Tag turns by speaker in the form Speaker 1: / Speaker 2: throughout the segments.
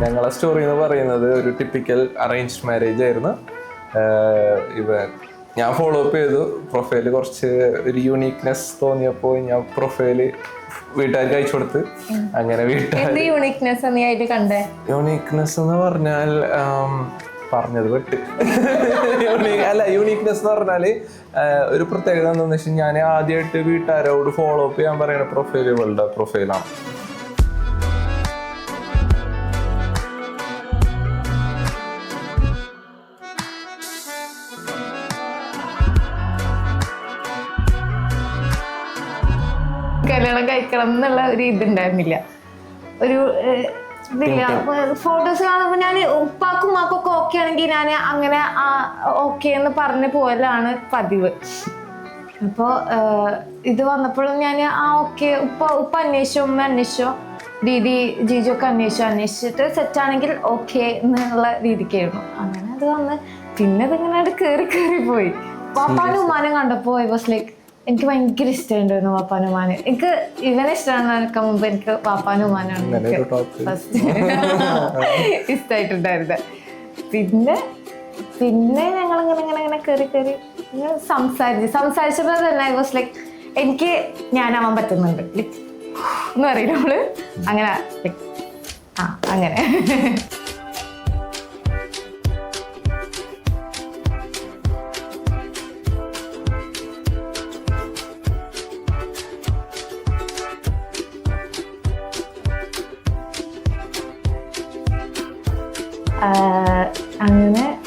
Speaker 1: ഞങ്ങളെ സ്റ്റോറി എന്ന് പറയുന്നത് ഒരു ടിപ്പിക്കൽ അറേഞ്ച്ഡ് മാരേജ് ആയിരുന്നു. ഞാൻ ഫോളോ അപ്പ് ചെയ്തു. പ്രൊഫൈല് കുറച്ച് ഒരു യൂണീക്നെസ് തോന്നിയപ്പോൾ ഞാൻ പ്രൊഫൈല് വീട്ടുകാർക്ക് അയച്ചു കൊടുത്ത്. അങ്ങനെ യൂണീക്നെസ് എന്ന് പറഞ്ഞാൽ പറഞ്ഞത് പെട്ട് അല്ല, യൂണീക്നെസ് എന്ന് പറഞ്ഞാല് ഒരു പ്രത്യേകത എന്താണെന്ന് വെച്ചാൽ ഞാൻ ആദ്യമായിട്ട് വീട്ടുകാരോട് ഫോളോ അപ്പ് ചെയ്യാൻ പറയുന്ന പ്രൊഫൈൽ ഇവളുടെ പ്രൊഫൈലാണ്.
Speaker 2: കല്യാണം കഴിക്കണം എന്നുള്ള ഒരു ഇതുണ്ടായിരുന്നില്ല, ഒരു ഇതില്ല. ഫോട്ടോസ് കാണുമ്പോൾ ഞാൻ ഉപ്പാക്കും ഉമ്മാക്കൊക്കെ ഓക്കെ ആണെങ്കിൽ ഞാൻ അങ്ങനെ ഓക്കെ എന്ന് പറഞ്ഞു പോയലാണ് പതിവ്. അപ്പോൾ ഇത് വന്നപ്പോഴും ഞാൻ ഓക്കെ ഉപ്പ അന്വേഷിച്ചോ, ഉമ്മ അന്വേഷിച്ചോ, ദീദി ജീജു ഒക്കെ അന്വേഷിച്ചിട്ട് സെറ്റാണെങ്കിൽ ഓക്കെ എന്നുള്ള രീതിക്കായിരുന്നു. അങ്ങനെ അത് വന്ന് പിന്നെ അതിങ്ങനെ കയറി പോയി. പാപ്പാനും ഉമ്മാനും കണ്ടപ്പോൾ ഐ വാസ് ലൈക്ക് എനിക്ക് ഭയങ്കര ഇഷ്ടമുണ്ടായിരുന്നു വാപ്പാനും ഉമ്മാനും. എനിക്ക് ഇവനെ ഇഷ്ടമാണെന്നൊക്കെ മുമ്പ് എനിക്ക് വാപ്പാനും ഉമ്മാനാണ് ഫസ്റ്റ് ഇഷ്ടമായിട്ടുണ്ടായിരുന്നത്. പിന്നെ ഞങ്ങളിങ്ങനെ കയറി സംസാരിച്ചപ്പോൾ തന്നെ ഐ വാസ് ലൈക്ക് എനിക്ക് ഞാനാവാൻ പറ്റുന്നുണ്ട് എന്ന് പറയും നമ്മള്. അങ്ങനെ അങ്ങനെ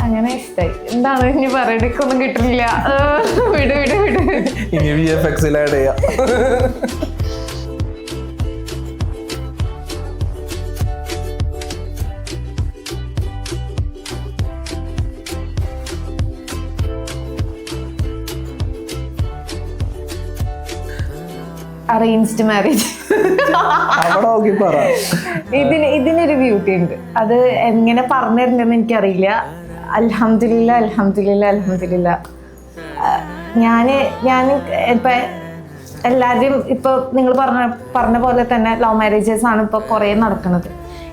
Speaker 2: അങ്ങനെ ഇഷ്ടായി. എന്താണ് ഇനി പറയണക്കൊന്നും കിട്ടുന്നില്ല. വിട്
Speaker 1: ഇനി VFX ആഡ് ചെയ്യാം.
Speaker 2: അറേഞ്ച്ഡ് മാരേജ് ഇതിനൊരു ബ്യൂട്ടി ഉണ്ട്. അത് എങ്ങനെ പറഞ്ഞു തരുന്നതെന്ന് എനിക്കറിയില്ല. അൽഹംദുലില്ലാ ഞാൻ ഇപ്പൊ എല്ലാവരും ഇപ്പൊ നിങ്ങൾ പറഞ്ഞ പോലെ തന്നെ ലവ് മാരേജസ് ആണ് ഇപ്പൊ കുറെ നടക്കുന്നത്.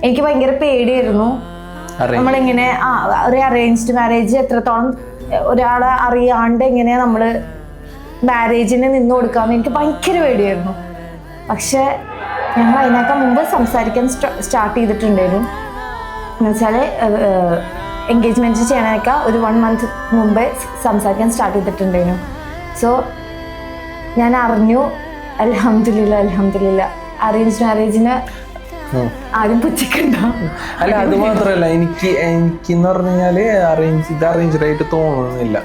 Speaker 2: എനിക്ക് ഭയങ്കര പേടിയായിരുന്നു നമ്മളിങ്ങനെ ഒരു അറേഞ്ച്ഡ് മാരേജ് എത്രത്തോളം ഒരാളെ അറിയാണ്ട് എങ്ങനെയാ നമ്മള് മാരേജിന് നിന്ന് കൊടുക്കാമെന്ന് എനിക്ക് ഭയങ്കര പേടിയായിരുന്നു. പക്ഷെ ഞങ്ങൾ അതിനൊക്കെ മുമ്പ് സംസാരിക്കാൻ സ്റ്റാർട്ട് ചെയ്തിട്ടുണ്ടായിരുന്നു. എന്ന് വെച്ചാൽ എൻഗേജ്മെൻറ്റ് ചെയ്യാനൊക്കെ ഒരു 1 month മുമ്പേ സംസാരിക്കാൻ സ്റ്റാർട്ട് ചെയ്തിട്ടുണ്ടായിരുന്നു. സോ ഞാൻ അറിഞ്ഞു അൽഹംദുലില്ലാ അറേഞ്ച്ഡ് മാരേജിന് ആരും പുച്ഛിക്കണ്ടാവും.
Speaker 1: അല്ല, അത് മാത്രല്ല എനിക്കെന്ന് പറഞ്ഞു കഴിഞ്ഞാല് അറേഞ്ച്ഡ് ആയിട്ട് തോന്നുന്നില്ല.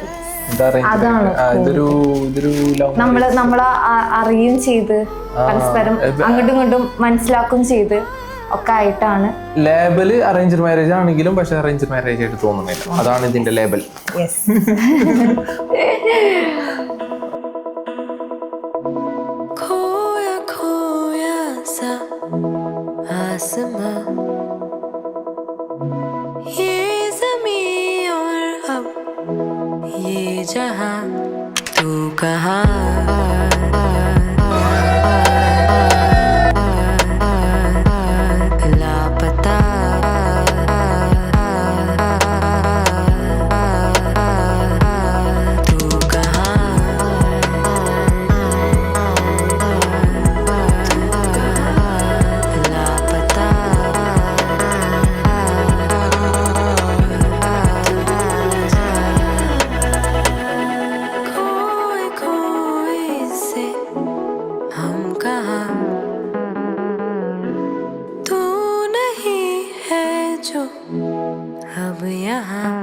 Speaker 2: നമ്മളെ അറിയുകയും ചെയ്ത് പരസ്പരം അങ്ങോട്ടും ഇങ്ങോട്ടും മനസ്സിലാക്കുകയും ചെയ്ത് ഒക്കെ ആയിട്ടാണ്.
Speaker 1: ലേബല് അറേഞ്ച്ഡ് മാരേജ് ആണെങ്കിലും പക്ഷെ അറേഞ്ച്ഡ് മാരേജ് ആയിട്ട് തോന്നുന്നില്ല. അതാണ് ഇതിന്റെ ലേബൽ.
Speaker 3: जहाँ तू कहाँ लापता तू कहाँ लापता तू नहीं है जो अब यहाँ